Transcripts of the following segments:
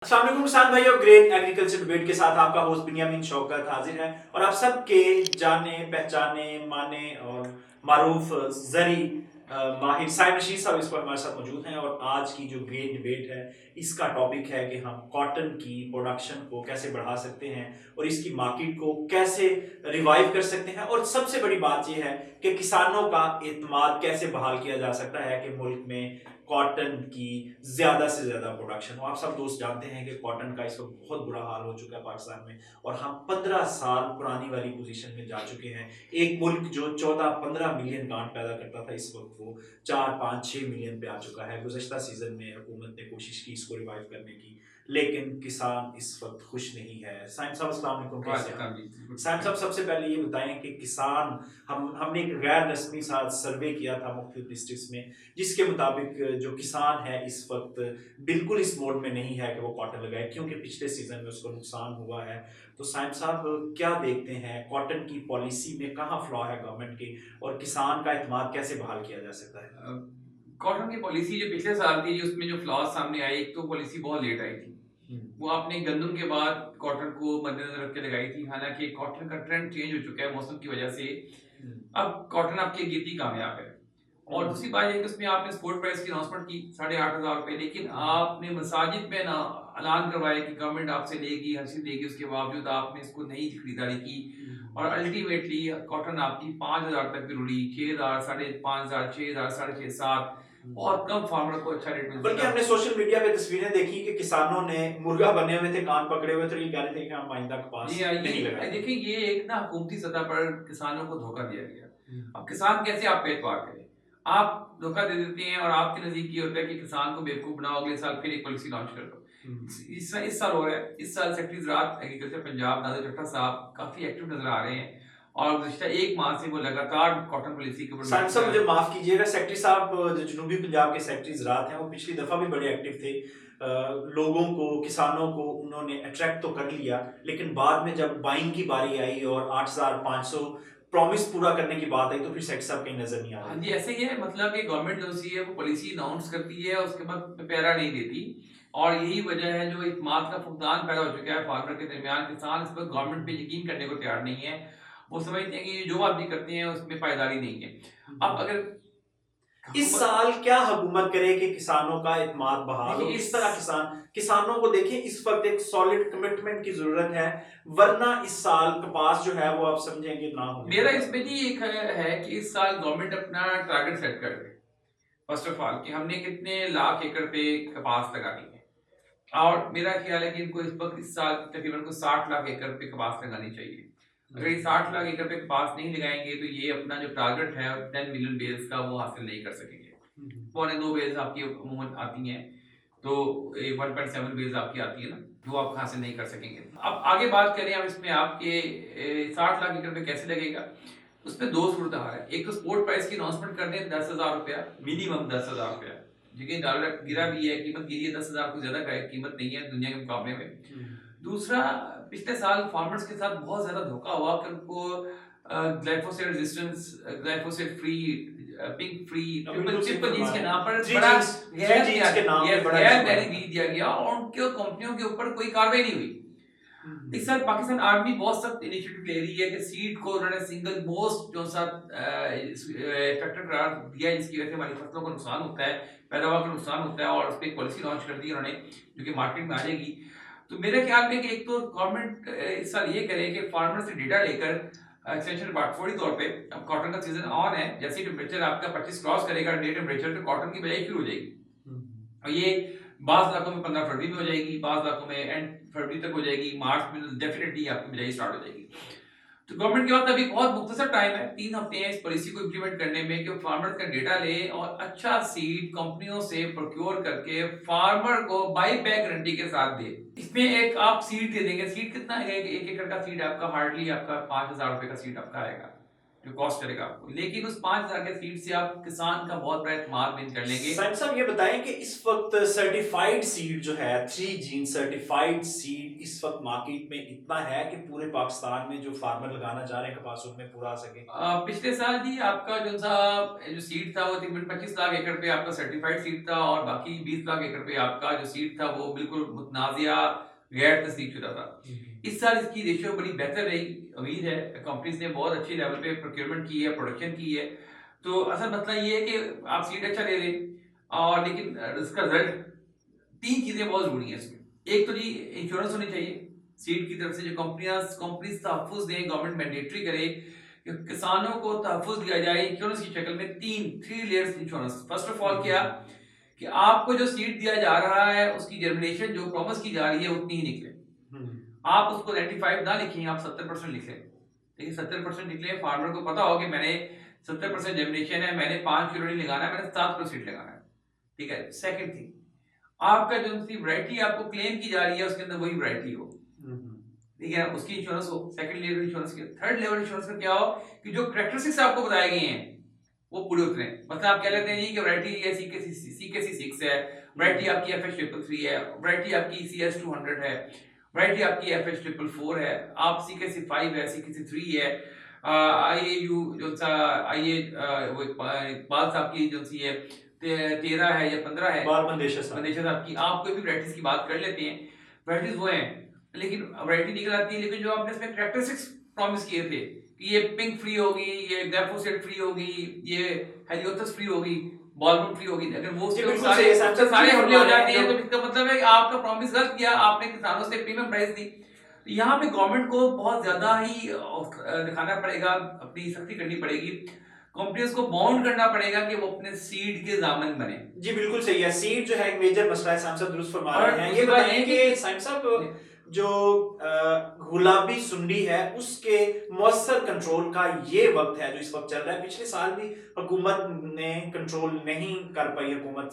अस्सलाम वालेकुम किसान भाइयों, ग्रेन एग्रीकल्चर डिबेट के साथ आपका होस्ट बिन्यामीन शौकत हाजिर है और आप सबके जाने पहचाने माने और मारूफ जरी माहिर साइम रशीद साहब इस पर हमारे साथ मौजूद हैं। और आज की जो ग्रेन डिबेट है इसका टॉपिक है कि हम कॉटन की प्रोडक्शन को कैसे बढ़ा सकते हैं और इसकी मार्केट को कैसे रिवाइव कर सकते हैं। और सबसे बड़ी बात यह है कि किसानों का एतमाद कैसे बहाल किया जा सकता है कि मुल्क में कॉटन की ज्यादा से ज्यादा प्रोडक्शन हो। आप सब दोस्त जानते हैं कि कॉटन का इस वक्त बहुत बुरा हाल हो चुका है पाकिस्तान में और हम 15 साल पुरानी वाली पोजीशन में जा चुके हैं। एक मुल्क जो 14-15 मिलियन गांठ पैदा करता था इस वक्त वो 4-5-6 मिलियन पे आ चुका है। गुज़श्ता सीजन में हुकूमत ने कोशिश की इसको रिवाइव करने की, लेकिन किसान इस वक्त खुश नहीं है। साइम साहब अस्सलाम वालेकुम, कैसे हैं? साइम साहब सबसे पहले ये बताएं कि किसान हमने एक गैर रस्मी सा सर्वे किया था मुख्तलिफ डिस्ट्रिक्ट्स में, जिसके मुताबिक जो किसान है इस वक्त बिल्कुल इस मोड में नहीं है कि वो कॉटन लगाए, क्योंकि पिछले सीजन में उसको नुकसान हुआ है। तो साइम साहब क्या देखते हैं, कॉटन की पॉलिसी में कहाँ फ्लॉ है गवर्नमेंट की और किसान का एतमाद कैसे बहाल किया जा सकता है? कॉटन की पॉलिसी जो पिछले साल थी, उसमें जो फ्लॉज सामने आए, एक तो पॉलिसी बहुत लेट आई थी। वो आपने गंदम के बाद कॉटन को मद्देनजर रख के लगाई थी। हालांकि कॉटन का ट्रेंड चेंज हो चुका है मौसम की वजह से। अब कॉटन आपकी गिरती कामयाब है। और दूसरी बात है कि उसमें आपने स्पोर्ट प्राइस की अनाउंसमेंट की 8,500 रुपए, लेकिन आपने मसाजिद में ना ऐलान करवाया कि गवर्नमेंट आपसे लेगी, हर चीज देगी, उसके बावजूद आपने इसको नहीं खरीदारी की। और अल्टीमेटली कॉटन आपकी 5,000 तक भी रुड़ी, 6,000, 5,500, 6,000, 6,500, 7 और कम फार्मर को अच्छा रेट मिलता बल्कि था। हमने सोशल मीडिया पे तस्वीरें देखी कि किसानों ने मुर्गा बने हुए थे, कान पकड़े हुए थे और ये कह रहे थे कि हम आइंदा कपास जी हाँ, नहीं ये लगाएंगे। देखिए, ये एक ना हुकूमती सतह पर किसानों को धोखा दिया गया। अब किसान कैसे आपका एतबार करे? आप धोखा दे देते हैं और आपके नजदीक ये होता है कि किसान को बेवकूफ बनाओ, अगले साल फिर एक पॉलिसी लॉन्च कर दो। इस साल हो रहा है। इस साल सेक्रेटरी ज़राअत एग्रीकल्चर पंजाब नादिर जट्टा साहब काफी एक्टिव नजर आ रहे हैं और गुज़िश्ता एक माह से वो लगातार कॉटन पॉलिसी के ऊपर साइम साहब मुझे माफ कीजिएगा, सेक्रेटरी साहब जो जनूबी पंजाब के सेक्रेटरी ज़राअत हैं वो पिछली दफा भी बड़े एक्टिव थे। लोगों को, किसानों को उन्होंने अट्रैक्ट तो कर लिया, लेकिन बाद में जब बाइंग की बारी आई और 8,500 प्रॉमिस पूरा करने की बात आई तो फिर सेक्रेटरी साहब कहीं नजर नहीं आ हाँ रहे जी, थे। ऐसे ही है। मतलब कि गवर्नमेंट जो सी है वो पॉलिसी अनाउंस करती है, उसके बाद पैरा नहीं देती। और यही वजह है जो इत्मीनान का फुकदान पैदा हो चुका है फार्मर के दरमियान। किसान इस पर गवर्नमेंट पे यकीन करने को तैयार नहीं है। वो समझते हैं कि जो बात भी करते हैं उसमें पायदारी नहीं है। अब अगर इस हुकूमत साल क्या हुकूमत करे कि किसानों का एतमाद बहाल हो? देखिए किस इस तरह किसानों को देखें, इस वक्त एक सॉलिड कमिटमेंट की जरूरत है, वरना इस साल कपास जो है वो आप समझेंगे ना होने मेरा वाला। इसमें जी एक है कि इस साल गवर्नमेंट अपना टारगेट सेट कर दे। फर्स्ट ऑफ ऑल कि हमने कितने लाख एकड़ पे कपास लगानी है। और मेरा ख्याल है कि इनको इस वक्त इस साल तकरीबन को 60 लाख एकड़ पे कपास लगानी चाहिए। अगर ये 60 लाख एकड़ पे कपास नहीं लगाएंगे तो ये अपना जो टारगेट है 10 मिलियन बेल्स का वो हासिल नहीं कर सकेंगे। 2.25 बेल्स आपकी अमूमन आती हैं, तो 1.7 बेल्स आपकी आती है ना, वो आप हासिल नहीं कर सकेंगे। अब आगे बात करें हम इसमें आपके 60 लाख एकड़ पे कैसे लगेगा। उसमें दो सूरत हाल है। एक तो स्पोर्ट प्राइस की अनाउंसमेंट कर दें 10,000 रुपया, मिनिमम 10,000 रुपया। लेकिन डॉलर गिरा भी है, कीमत गिरी है, 10,000 को ज्यादा कीमत नहीं है दुनिया के मुकाबले में। दूसरा, पिछले साल फार्मर्स के साथ बहुत ज्यादा धोखा हुआ कि उनको glyphosate resistance, glyphosate free, pink free, triple genes के नाम पर बड़ा गैर बैरी बीज दिया गया और उनके कंपनियों के ऊपर कोई कार्रवाई नहीं हुई। इस साल पाकिस्तान आर्मी बहुत सख्त इनिशिएटिव ले रही है कि सीड को उन्होंने सिंगल मोस्ट जो सा फैक्टर करार दिया है, जिसकी वजह से हमारी फसलों को नुकसान होता है, पैदावार का नुकसान होता है, और उस पर एक पॉलिसी लॉन्च कर दी है उन्होंने, जो कि मार्केट में आ जाएगी। तो मेरे ख्याल में कि एक तो गवर्नमेंट इस साल ये करे कि फार्मर से डेटा लेकर एक्सटेंशन बाटफोड़ी तौर पे, अब कॉटन का सीजन ऑन है, जैसे टेम्परेचर आपका 25 क्रॉस करेगा डे टेम्परेचर, तो कॉटन की बिजाई शुरू हो जाएगी। और ये बाज़ इलाकों में 15 फरवरी में हो जाएगी, बाज़ इलाकों में एंड फरवरी तक हो जाएगी, मार्च में डेफिनेटली आपकी बिजाई स्टार्ट हो जाएगी। तो गवर्नमेंट के पास अभी बहुत मुख्तसर टाइम है, 3 हफ्ते हैं इस पॉलिसी को इम्प्लीमेंट करने में, कि फार्मर्स का डेटा ले और अच्छा सीड कंपनियों से प्रोक्योर करके फार्मर को बाई बैक गारंटी के साथ दे। इसमें एक आप सीड दे देंगे। सीड कितना है? एक एकड़ का सीड आपका हार्डली आपका 5,000 रुपए का सीड आपका आएगा। जो कॉस्ट चलेगा आपको, लेकिन उस 5,000 के सीड से आप किसान का बहुत बड़ा एतमाद विन कर लेंगे। साइम साहब ये बताएं कि इस वक्त सर्टिफाइड सीड जो है 3 जीन सर्टिफाइड सीड इस वक्त मार्केट में इतना है कि पूरे पाकिस्तान में जो फार्मर लगाना चाह रहे हैं कपास उनमें पूरा आ सके। पिछले साल जी आपका जो सीड था वो तकरीबन 25 लाख एकड़ पे आपका सर्टिफाइड सीड था, और बाकी 20 लाख एकड़ पे आपका जो सीड था वो बिल्कुल मुतनाज़िया गैर तस्दीक शुदा था। इस साल इसकी रेशियो बड़ी बेहतर रही, उम्मीद है कंपनीज ने बहुत अच्छे लेवल पे प्रोक्योरमेंट की है, प्रोडक्शन की है। तो असल मसला ये है कि आप सीड अच्छा ले लें, और लेकिन इसका रिजल्ट, 3 चीजें बहुत जरूरी हैं इसमें। एक तो जी इंश्योरेंस होनी चाहिए सीड की तरफ से, जो कंपनीज तहफ्फुज दें, गवर्नमेंट मैंडेटरी करे कि किसानों को तहफ्फुज दिया जाए इंश्योरेंस की शक्ल में। 3 layers insurance. First of all क्या कि आपको जो सीड दिया जा रहा है उसकी जर्मिनेशन जो प्रॉमिस की जा रही है उतनी ही निकले। आप उसको 95 ना लिखें, आप 70% लिखें, लेकिन 70% निकले। फार्मर को पता हो कि मैंने 70% जर्मिनेशन है, मैंने 5 किलो नहीं लगाना है, मैंने 7 किलो सीड लगाना है। ठीक है। सेकंड थिंग, आपका जो वैरायटी आपको क्लेम की जा रही है उसके अंदर वही वैरायटी हो, ठीक है, उसकी इंश्योरेंस हो। सेकंड लेवल इंश्योरेंस की। थर्ड लेवल इंश्योरेंस का क्या हो कि जो कैरेक्टरिस्टिक्स आपको बताए गए हैं वो पूरे उतरे। मतलब आप कह लेते हैं जी कि वैरायटी ये CKC 6 है, वैरायटी आपकी FH3 है, वैरायटी आपकी CS 200 है, वैरायटी आपकी FH4 है, आप CKC 5 है, CKC 3 है, IAU जो सा वो इकबाल साहब की जो सी है 13 है या 15 है, मंदेशा साहब की। आप कोई भी वैरायटीज की बात कर लेते हैं, वैरायटीज वो हैं, लेकिन वैरायटी निकल आती है, लेकिन जो आपने इसमें कैरेक्टरिस्टिक्स प्रॉमिस किए थे कि ये पिंक फ्री होगी, ये ग्लाइफोसेट फ्री होगी, ये हेलियोथस फ्री होगी, बॉलवर्म फ्री होगी, अगर वो सारे हमले हो जाते हैं तो इसका मतलब है कि आपका प्रॉमिस गलत किया, आपने किसानों से प्रीमियम प्राइस दी। तो यहाँ पे गवर्नमेंट को बहुत ज्यादा ही दिखाना पड़ेगा, अपनी सख्ती करनी पड़ेगी, कंपनीज को बाउंड करना पड़ेगा कि वो अपने सीड के दामन बने। जी बिल्कुल सही है, सीड जो है एक मेजर मसला है, साहब साहब दुरुस्त फरमा रहे हैं। ये बात बताइए कि साहब साहब जो गुलाबी सुंडी है उसके मौसर कंट्रोल का ये वक्त है जो इस वक्त चल रहा है। पिछले साल भी हुकूमत ने कंट्रोल नहीं कर पाई हुकूमत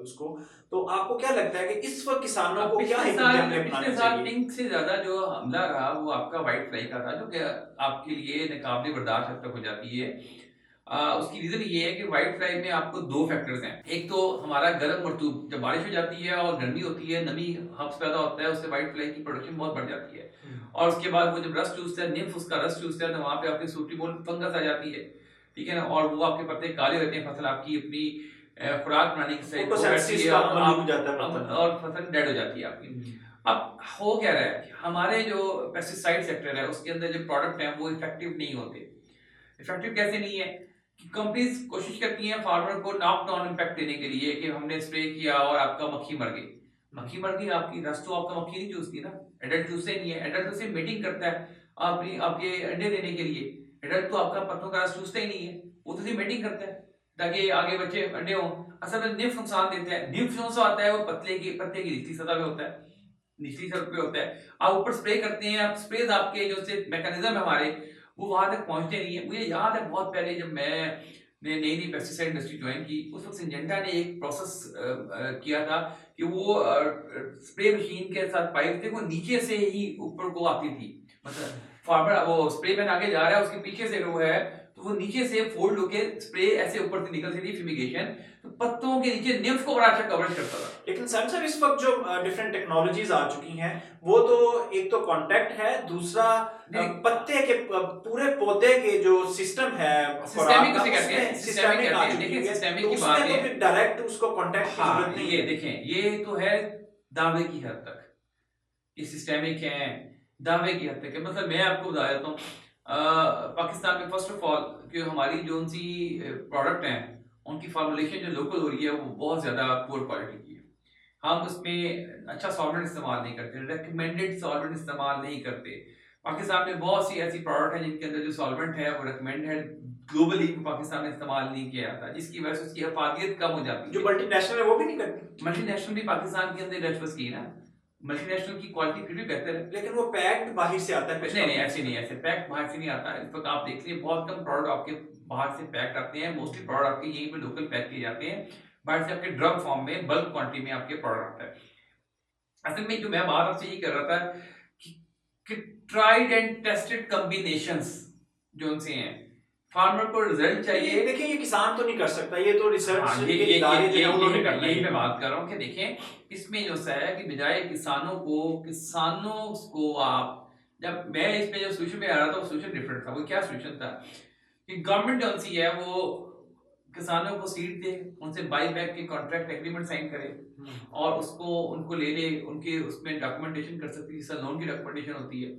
उसको, तो आपको क्या लगता है कि इस वक्त किसानों को क्या पिछले साल पिंक से ज्यादा जो हमला रहा वो आपका व्हाइट फ्लाई का था, जो कि आपके लिए नाकाबिले बर्दाश्त हद तक हो जाती है। उसकी रीजन ये है कि व्हाइट फ्लाई में आपको 2 फैक्टर्स हैं। एक तो हमारा गर्म मरतूब, जब बारिश हो जाती है और गर्मी होती है, नमी हब्स पैदा होता है, उससे व्हाइट फ्लाई की प्रोडक्शन बहुत बढ़ जाती है, और उसके बाद वो जब रस चूसता है, निम्फ उसका रस चूसता है, तो वहां पे आपकी सूटीमोल फंगस आ जाती है, ठीक है ना, और वो आपके पत्ते काले होते हैं, फसल आपकी अपनी खुराक बनाने की सही और फसल डेड हो जाती है आपकी। अब हो क्या रहा है, हमारे जो पेस्टिसाइड सेक्टर है उसके अंदर जो प्रोडक्ट हैं वो इफेक्टिव नहीं होते। इफेक्टिव कैसे नहीं है कि कंपनीज कोशिश करती हैं फार्मर को नॉक डाउन इम्पैक्ट देने के लिए कि हमने स्प्रे किया और आपका मक्खी मर गई। मक्खी मर गई, आपकी रस तो आपका मक्खी नहीं चूसती ना, एडल्ट चूसते नहीं है, एडल्ट तो सिर्फ मीटिंग करता है आपके अंडे देने के लिए, एडल्ट तो आपका पत्तों का रस चूसता ही नहीं है, वो तो सिर्फ मीटिंग करता है ताकि आगे बच्चे अंडे हों। असल में निम्फ नुकसान देता है। निम्फ जो सा आता है वो पत्ते की निचली सतह पे होता है, निचली सतह पे होता है। आप ऊपर स्प्रे करते हैं, आप स्प्रेज आपके जो से मैकेनिज्म है हमारे वो वहां तक पहुंचते नहीं है। मुझे याद है बहुत पहले जब मैंने नई नई पेस्टिसाइड इंडस्ट्री ज्वाइन की, उस वक्त सिंजेंटा ने एक प्रोसेस किया था कि वो स्प्रे मशीन के साथ पाइप थे, वो नीचे से ही ऊपर को आती थी, मतलब फार्मर वो स्प्रे मैन आगे जा रहा है, उसके पीछे से वो है तो वो नीचे से फोल्ड होके स्प्रे ऐसे ऊपर से निकलती थी, फ्यूमिगेशन, तो पत्तों के नीचे निम्फ को बड़ा अच्छा कवरेज करता था। लेकिन सर इस वक्त जो डिफरेंट टेक्नोलॉजीज आ चुकी हैं वो तो एक तो कांटेक्ट है, दूसरा पत्ते के पूरे पौधे के जो सिस्टम है सिस्टेमिक उसे कहते हैं, सिस्टेमिक आ चुकी है, सिस्टेमिक की बात है, तो डायरेक्ट उसको कांटेक्ट की जरूरत नहीं है। ये देखें, ये तो है दावे की हद तक, ये सिस्टेमिक है दावे की हद तक है। मतलब मैं आपको बता देता हूँ, पाकिस्तान में फर्स्ट ऑफ ऑल कि हमारी जो सी प्रोडक्ट हैं उनकी फार्मुलेशन जो लोकल हो रही है वो बहुत ज़्यादा पुअर क्वालिटी की है। हम उसमें अच्छा सॉल्वेंट इस्तेमाल नहीं करते, रिकमेंडेड सॉल्वेंट इस्तेमाल नहीं करते। पाकिस्तान में बहुत सी ऐसी प्रोडक्ट है जिनके अंदर जो सॉल्वेंट है वो रिकमेंडेड ग्लोबली पाकिस्तान में इस्तेमाल नहीं किया जाता, जिसकी वजह से उसकी अफादियत कम हो जाती है। जो मल्टीनेशनल है वो भी नहीं करती। मल्टीनेशनल भी पाकिस्तान के अंदर रचवस की ना, मल्टीनेशनल की क्वालिटी फिर भी बेहतर है, लेकिन वो पैक्ड बाहर से आता है। नहीं ऐसे नहीं, ऐसे पैक्ड बाहर से नहीं आता। इस वक्त आप देख लीजिए बहुत कम प्रोडक्ट आपके बाहर से पैक्ड आते हैं, मोस्टली प्रोडक्ट आपके यहीं पे लोकल पैक किए जाते हैं, बाहर से आपके ड्रग फॉर्म में बल्क क्वांटिटी में आपके प्रोडक्ट आता है। असल में जो मैं बात आपसे ये कर रहा था कि ट्राइड एंड टेस्टेड कॉम्बिनेशंस जो उनसे हैं, फार्मर को रिजल्ट चाहिए। देखिए ये किसान तो नहीं कर सकता, ये तो रिसर्च हाँ, के इदारे जो है उन्होंने यही करना यही है। मैं बात कर रहा हूँ कि देखें, इसमें जो सा है कि बजाय किसानों को आप, जब मैं इस पे जो सोल्यूशन पे आ रहा था वो सोल्यूशन डिफरेंट था। वो क्या सोल्यूशन था कि गवर्नमेंट जो सी है वो किसानों को सीड दे, उनसे बाई बैक के कॉन्ट्रैक्ट एग्रीमेंट साइन करे और उसको उनको ले ले, उनके उसमें डॉक्यूमेंटेशन कर सकती है, जैसे लोन की डॉक्यूमेंटेशन होती है।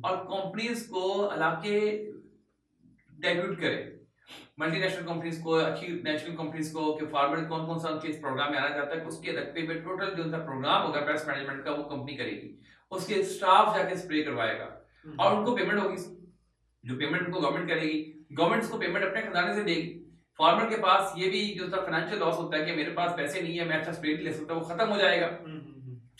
और कंपनीज को इलाके डेब्यूट करे, मल्टीनेशनल कंपनीज को, अच्छी नेशनल कंपनीज को, कि फार्मर कौन कौन सा उनके इस प्रोग्राम में आना चाहता है, उसके रकबे में टोटल जो उनका प्रोग्राम होगा पेस्ट मैनेजमेंट का वो कंपनी करेगी, उसके स्टाफ जाके स्प्रे करवाएगा और उनको पेमेंट होगी। जो पेमेंट उनको गवर्नमेंट करेगी, गवर्नमेंट उसको पेमेंट अपने खजाने से देगी। फार्मर के पास ये भी जो फाइनेंशियल लॉस होता है कि मेरे पास पैसे नहीं है, मैं अच्छा स्प्रे नहीं ले सकता, वो खत्म हो जाएगा।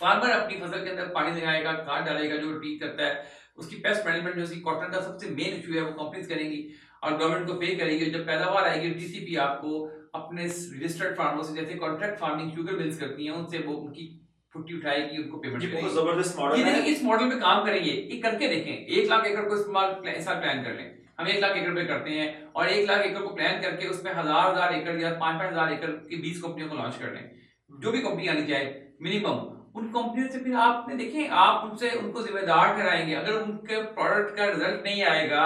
फार्मर अपनी फसल के अंदर पानी लगाएगा, खाद डालेगा, जो ठीक करता है। उसकी पेस्ट मैनेजमेंट जो कॉटन का सबसे मेन इशू है वो कंपनीज करेंगी और गवर्नमेंट को पे करेगी। जब पैदावार आएगी टीसीपी आपको अपने रजिस्टर्ड फार्मर से, जैसे कॉन्ट्रैक्ट फार्मिंग शुगर मिल्स करती हैं, उनसे वो उनकी फुट्टी उठाएगी, उनको पेमेंट करेगी। बहुत जबरदस्त मॉडल ये है। देखिए इस मॉडल पे काम करेंगे, ये करके देखें। 1 लाख एकड़ को इस्तेमाल इस साल प्लान कर लें, हम 1 लाख एकड़ पे करते हैं और 1 लाख एकड़ को प्लान करके उसमें हजार एकड़ या 5-5 हजार एकड़ की 20 कंपनियों को लॉन्च कर लें। जो भी कंपनी आनी चाहे मिनिमम, उन कंपनियों से फिर आपने देखें, आप उनसे उनको जिम्मेदार ठहराएंगे। अगर उनके प्रोडक्ट का रिजल्ट नहीं आएगा,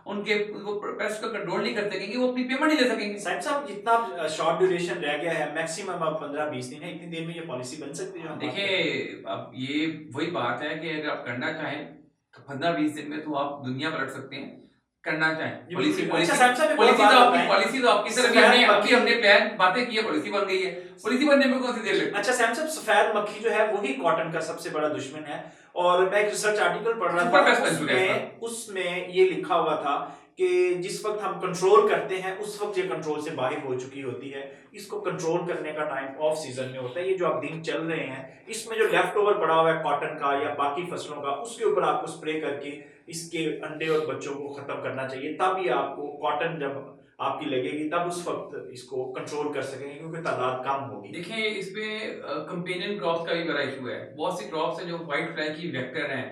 उनके वो पेस्ट को कंट्रोल नहीं कर सकेंगे, वो अपनी पेमेंट नहीं ले सकेंगे। साहब जितना शॉर्ट ड्यूरेशन रह गया है, मैक्सिमम अब 15-20 दिन है, इतनी देर में ये पॉलिसी बन सकती है? देखिए अब ये वही बात है कि अगर आप करना चाहें तो 15-20 दिन में तो आप दुनिया पलट सकते हैं, करना चाहें। पॉलिसी तो आपकी तरफ हमने प्लान बातें की है, पॉलिसी बन गई है, पॉलिसी बनने में कौन सी देर लगती है? अच्छा सैम साहब, सफेद मक्खी जो है वही कॉटन का सबसे बड़ा दुश्मन है और मैं एक रिसर्च आर्टिकल पढ़ रहा था, उसमें ये लिखा हुआ था कि जिस वक्त हम कंट्रोल करते हैं उस वक्त ये कंट्रोल से बाहर हो चुकी होती है। इसको कंट्रोल करने का टाइम ऑफ सीजन में होता है। ये जो आप दिन चल रहे हैं, इसमें जो लेफ्ट ओवर पड़ा हुआ है कॉटन का या बाकी फसलों का, उसके ऊपर आपको स्प्रे करके इसके अंडे और बच्चों को खत्म करना चाहिए। तब ये आपको कॉटन जब आपकी लगेगी तब उस वक्त इसको कंट्रोल कर सकेंगे, क्योंकि तादाद कम होगी। देखिए इसमें कंपेनियन क्रॉप्स का भी बड़ा इशू है। बहुत सी क्रॉप्स हैं जो व्हाइट फ्लाई की वेक्टर हैं,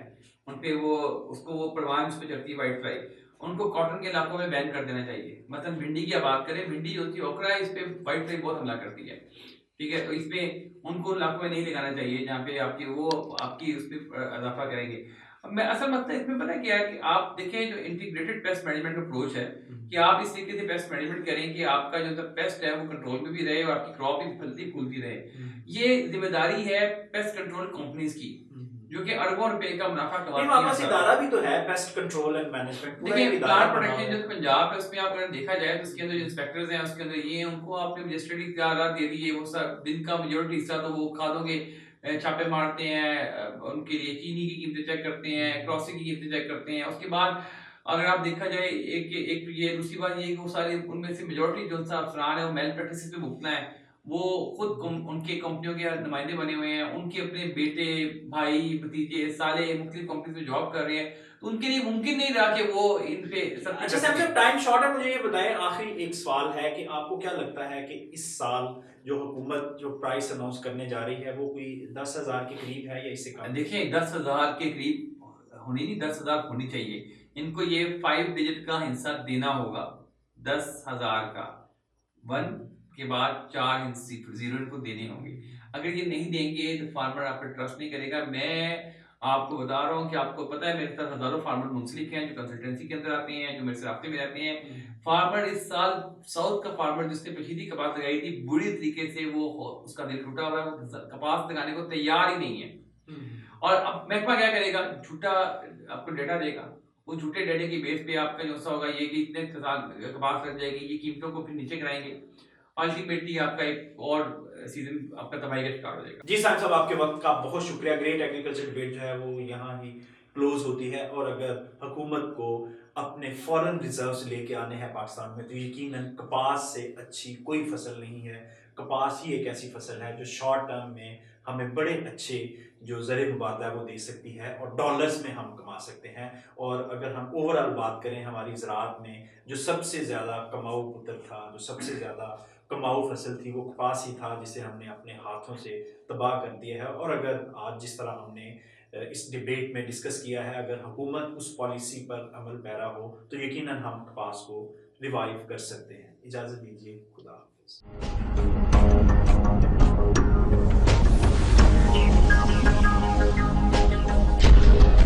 उन पे वो उसको वो परवान उस पे चढ़ती है व्हाइट फ्लाई, उनको कॉटन के इलाकों में बैन कर देना चाहिए। मतलब भिंडी की बात करें, भिंडी जो होती है ओकरा, इस पे व्हाइट फ्लाई बहुत हमला करती है, ठीक है। तो इसमें उनको इलाकों में नहीं लगाना चाहिए जहाँ पे आपकी उसमें इजाफा करेंगे। अब मैं असल मतलब इसमें पता क्या है कि आप देखें जो इंटीग्रेटेड पेस्ट मैनेजमेंट अप्रोच है, कि आप इस तरीके से पेस्ट मैनेजमेंट करें कि आपका जो पेस्ट है वो कंट्रोल में भी रहे और आपकी क्रॉप भी फलती फूलती रहे। ये जिम्मेदारी है पेस्ट कंट्रोल कंपनीज की, जो कि अरबों रुपए का मुनाफा कमाती है। इदारा भी तो है पेस्ट कंट्रोल एंड मैनेजमेंट। देखिए प्लांट प्रोटेक्शन जो पंजाब है उसमें आप अगर देखा जाए तो उसके अंदर जो इंस्पेक्टर्स हैं उसके अंदर ये उनको आपने रजिस्ट्रेड इख्तियारात दे दिए, वो सब दिन का मेजोरिटी हिस्सा तो वो खादों के छापे मारते हैं, उनके लिए चीनी की कीमतें चेक करते हैं, क्रॉसिंग की कीमतें चेक करते हैं। उसके बाद अगर आप देखा जाए एक ये दूसरी बात ये कि वो सारे उनमें से मेजोरिटी जो अफसरान है वो मेल प्रैक्टिसेस पे भुगतना है, वो खुद उनके कंपनियों के नुमाइंदे बने हुए हैं, उनके अपने बेटे भाई भतीजे साले मुख्तलिफ कंपनी में जॉब कर रहे हैं, तो उनके लिए मुमकिन नहीं रहा कि वो इन पे सब। अच्छा सैमसंग, टाइम शॉर्ट है, मुझे ये बताएं, आखिरी एक सवाल है कि आपको क्या लगता है कि इस साल जो हुकूमत जो प्राइस अनाउंस करने जा रही है वो कोई 10,000 के करीब है या इससे कम? देखिए 10,000 के करीब होनी नहीं, 10,000 होनी चाहिए। इनको ये 5 डिजिट का हिस्सा देना होगा, 10,000 का 1 के बाद 4 जीरो इनको देने होंगे। अगर ये नहीं देंगे तो फार्मर आप पर ट्रस्ट नहीं करेगा। मैं आपको बता रहा हूँ कि आपको पता है मेरे साथ हजारों फार्मर मुंसलिक हैं जो कंसल्टेंसी के अंदर आते हैं, जो मेरे से रास्ते में रहते हैं। फार्मर इस साल साउथ का फार्मर जिसने पशीदी कपास लगाई थी बुरी तरीके से वो उसका दिल टूटा हुआ है, वो कपास लगाने को तैयार ही नहीं है। और अब महकमा क्या करेगा, झूठा आपको डेटा देगा, वो झूठे डेटे की बेस पे आपका जो सा होगा ये कि इतने कपास लग जाएगी, ये कीमतों को फिर नीचे कराएंगे, अल्टीमेटली आपका एक और सीजन आपका तबाही का शिकार हो जाएगा। जी साहब, आपके वक्त का बहुत शुक्रिया। ग्रेट एग्रीकल्चर डिबेट जो है वो यहाँ ही क्लोज होती है, और अगर हुकूमत को अपने फॉरेन रिजर्व्स लेके आने हैं पाकिस्तान में तो यकीनन कपास से अच्छी कोई फसल नहीं है। कपास ही एक ऐसी फसल है जो शॉर्ट टर्म में हमें बड़े अच्छे जो ज़र मुबादला है वो दे सकती है और डॉलर्स में हम कमा सकते हैं। और अगर हम ओवरऑल बात करें हमारी ज़राअत में जो सबसे ज़्यादा कमाऊ पुत्र था, जो सबसे ज़्यादा कमाऊ फसल थी, वो कपास ही था जिसे हमने अपने हाथों से तबाह कर दिया है। और अगर आज जिस तरह हमने इस डिबेट में डिस्कस किया है। अगर हुकूमत उस पॉलिसी पर अमल पैरा हो तो यकीनन हम कपास को रिवाइव कर सकते हैं। इजाज़त दीजिए, खुदा हाफिज़।